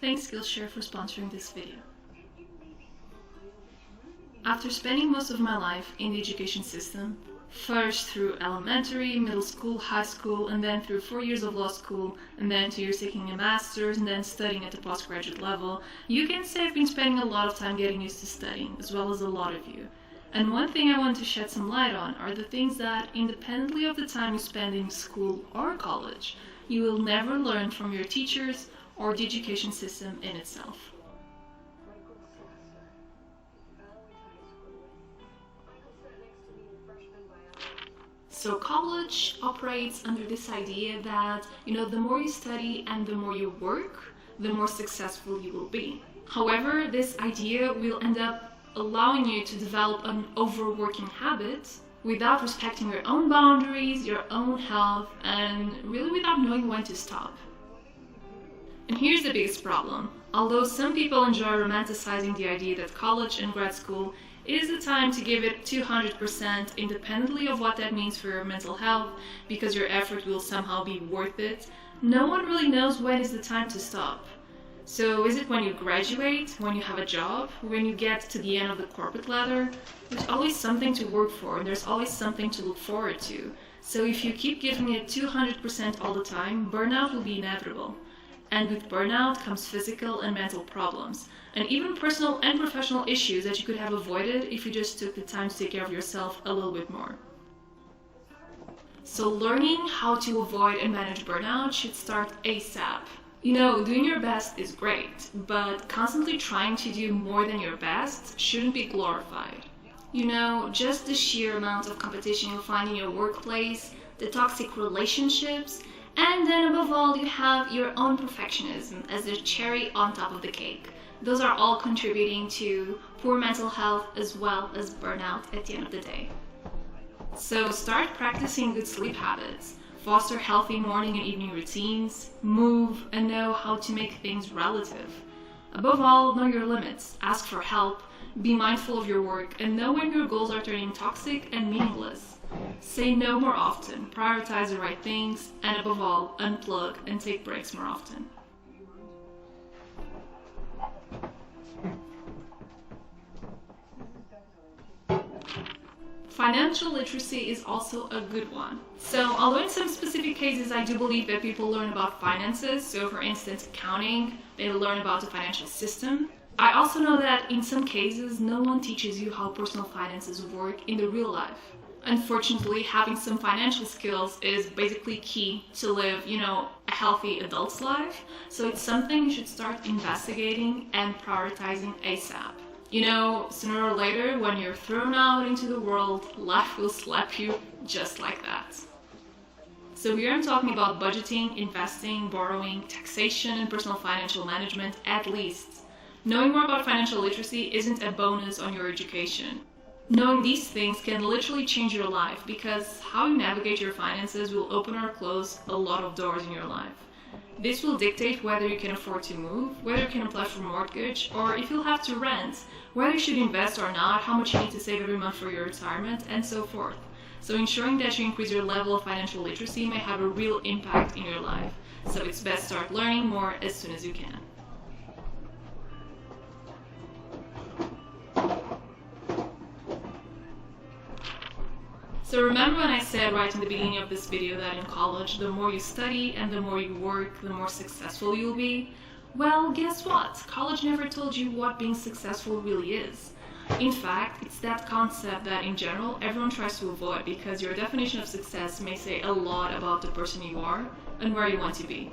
Thanks Skillshare for sponsoring this video. After spending most of my life in the education system, first through elementary, middle school, high school, and then through 4 years of law school, and then 2 years taking a master's, and then studying at the postgraduate level, you can say I've been spending a lot of time getting used to studying, as well as a lot of you. And one thing I want to shed some light on are the things that, independently of the time you spend in school or college, you will never learn from your teachers or the education system in itself. So college operates under this idea that, the more you study and the more you work, the more successful you will be. However, this idea will end up allowing you to develop an overworking habit without respecting your own boundaries, your own health, and really without knowing when to stop. And here's the biggest problem. Although some people enjoy romanticizing the idea that college and grad school is the time to give it 200% independently of what that means for your mental health, because your effort will somehow be worth it, no one really knows when is the time to stop. So is it when you graduate, when you have a job, when you get to the end of the corporate ladder? There's always something to work for, and there's always something to look forward to. So if you keep giving it 200% all the time, burnout will be inevitable. And with burnout comes physical and mental problems, and even personal and professional issues that you could have avoided if you just took the time to take care of yourself a little bit more. So learning how to avoid and manage burnout should start ASAP. Doing your best is great, but constantly trying to do more than your best shouldn't be glorified. Just the sheer amount of competition you'll find in your workplace, the toxic relationships, and then above all, you have your own perfectionism as the cherry on top of the cake. Those are all contributing to poor mental health as well as burnout at the end of the day. So start practicing good sleep habits, foster healthy morning and evening routines, move, and know how to make things relative. Above all, know your limits, ask for help, be mindful of your work, and know when your goals are turning toxic and meaningless. Say no more often, prioritize the right things, and above all, unplug and take breaks more often. Financial literacy is also a good one. So, although in some specific cases I do believe that people learn about finances, so for instance accounting, they learn about the financial system, I also know that in some cases no one teaches you how personal finances work in the real life. Unfortunately, having some financial skills is basically key to live, a healthy adult's life, so it's something you should start investigating and prioritizing ASAP. Sooner or later, when you're thrown out into the world, life will slap you just like that. So here I'm talking about budgeting, investing, borrowing, taxation, and personal financial management at least. Knowing more about financial literacy isn't a bonus on your education. Knowing these things can literally change your life, because how you navigate your finances will open or close a lot of doors in your life. This will dictate whether you can afford to move, whether you can apply for a mortgage, or if you'll have to rent, whether you should invest or not, how much you need to save every month for your retirement, and so forth. So ensuring that you increase your level of financial literacy may have a real impact in your life. So it's best start learning more as soon as you can. So remember when I said right in the beginning of this video that in college, the more you study and the more you work, the more successful you'll be? Well, guess what? College never told you what being successful really is. In fact, it's that concept that in general everyone tries to avoid, because your definition of success may say a lot about the person you are and where you want to be.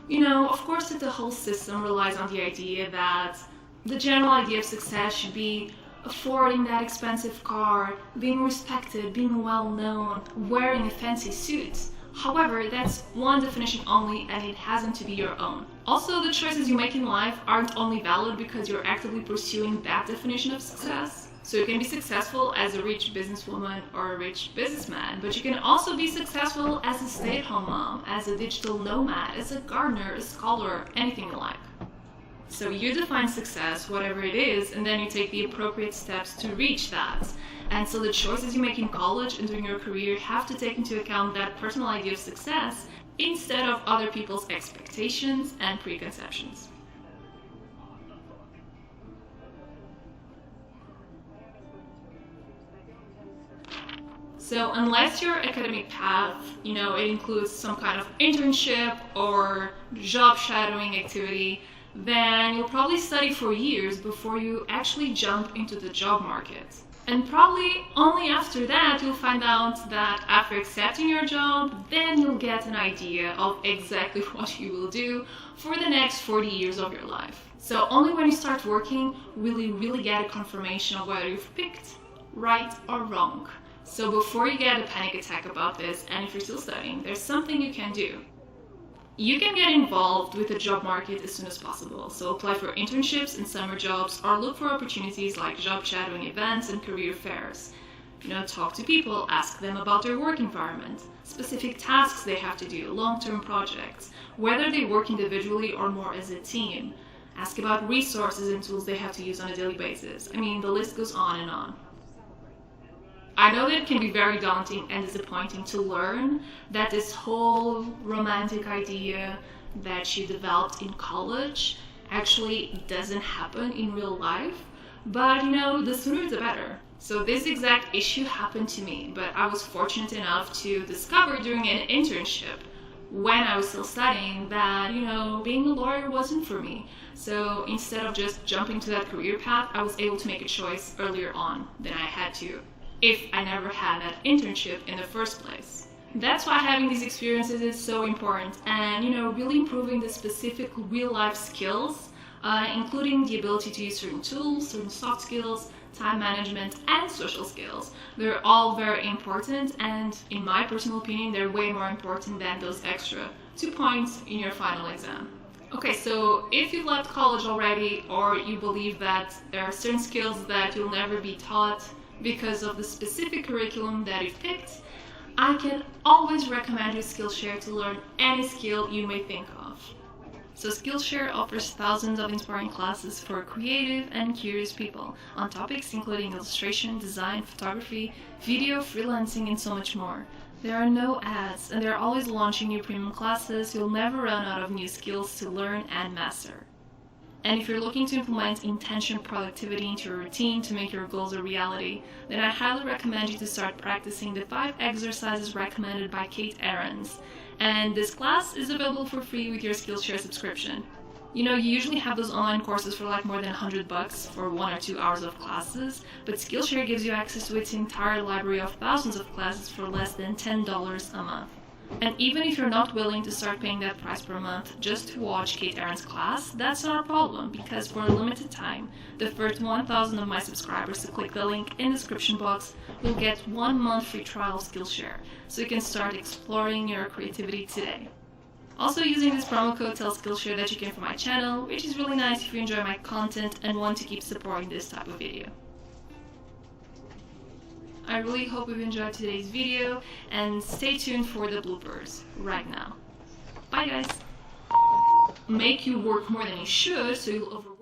Of course that the whole system relies on the idea that the general idea of success should be affording that expensive car, being respected, being well known, wearing a fancy suit. However, that's one definition only, and it hasn't to be your own. Also, the choices you make in life aren't only valid because you're actively pursuing that definition of success. So you can be successful as a rich businesswoman or a rich businessman, but you can also be successful as a stay-at-home mom, as a digital nomad, as a gardener, a scholar, anything you like. So you define success, whatever it is, and then you take the appropriate steps to reach that. And so the choices you make in college and during your career have to take into account that personal idea of success instead of other people's expectations and preconceptions. So unless your academic path, it includes some kind of internship or job shadowing activity, then you'll probably study for years before you actually jump into the job market. And probably only after that you'll find out that after accepting your job, then you'll get an idea of exactly what you will do for the next 40 years of your life. So only when you start working will you really get a confirmation of whether you've picked right or wrong. So before you get a panic attack about this, and if you're still studying, there's something you can do. You can get involved with the job market as soon as possible. So apply for internships and summer jobs, or look for opportunities like job shadowing events and career fairs. Talk to people, ask them about their work environment, specific tasks they have to do, long-term projects, whether they work individually or more as a team. Ask about resources and tools they have to use on a daily basis. The list goes on and on. I know that it can be very daunting and disappointing to learn that this whole romantic idea that you developed in college actually doesn't happen in real life, but the sooner the better. So this exact issue happened to me, but I was fortunate enough to discover during an internship when I was still studying that, being a lawyer wasn't for me. So instead of just jumping to that career path, I was able to make a choice earlier on than I had to if I never had that internship in the first place. That's why having these experiences is so important, and really improving the specific real-life skills, including the ability to use certain tools, certain soft skills, time management, and social skills. They're all very important, and in my personal opinion, they're way more important than those extra 2 points in your final exam. Okay, so if you've left college already, or you believe that there are certain skills that you'll never be taught because of the specific curriculum that you've picked, I can always recommend you Skillshare to learn any skill you may think of. So Skillshare offers thousands of inspiring classes for creative and curious people on topics including illustration, design, photography, video, freelancing, and so much more. There are no ads, and they're always launching new premium classes, so you'll never run out of new skills to learn and master. And if you're looking to implement intentional productivity into your routine to make your goals a reality, then I highly recommend you to start practicing the 5 exercises recommended by Kate Ahrens. And this class is available for free with your Skillshare subscription. You usually have those online courses for like more than $100 for 1 or 2 hours of classes, but Skillshare gives you access to its entire library of thousands of classes for less than $10 a month. And even if you're not willing to start paying that price per month just to watch Kate Ahrens' class, that's not a problem, because for a limited time, the first 1,000 of my subscribers who click the link in the description box will get 1 month free trial of Skillshare, so you can start exploring your creativity today. Also, using this promo code tells Skillshare that you came from my channel, which is really nice if you enjoy my content and want to keep supporting this type of video. I really hope you've enjoyed today's video, and stay tuned for the bloopers right now. Bye guys! Make you work more than you should so you'll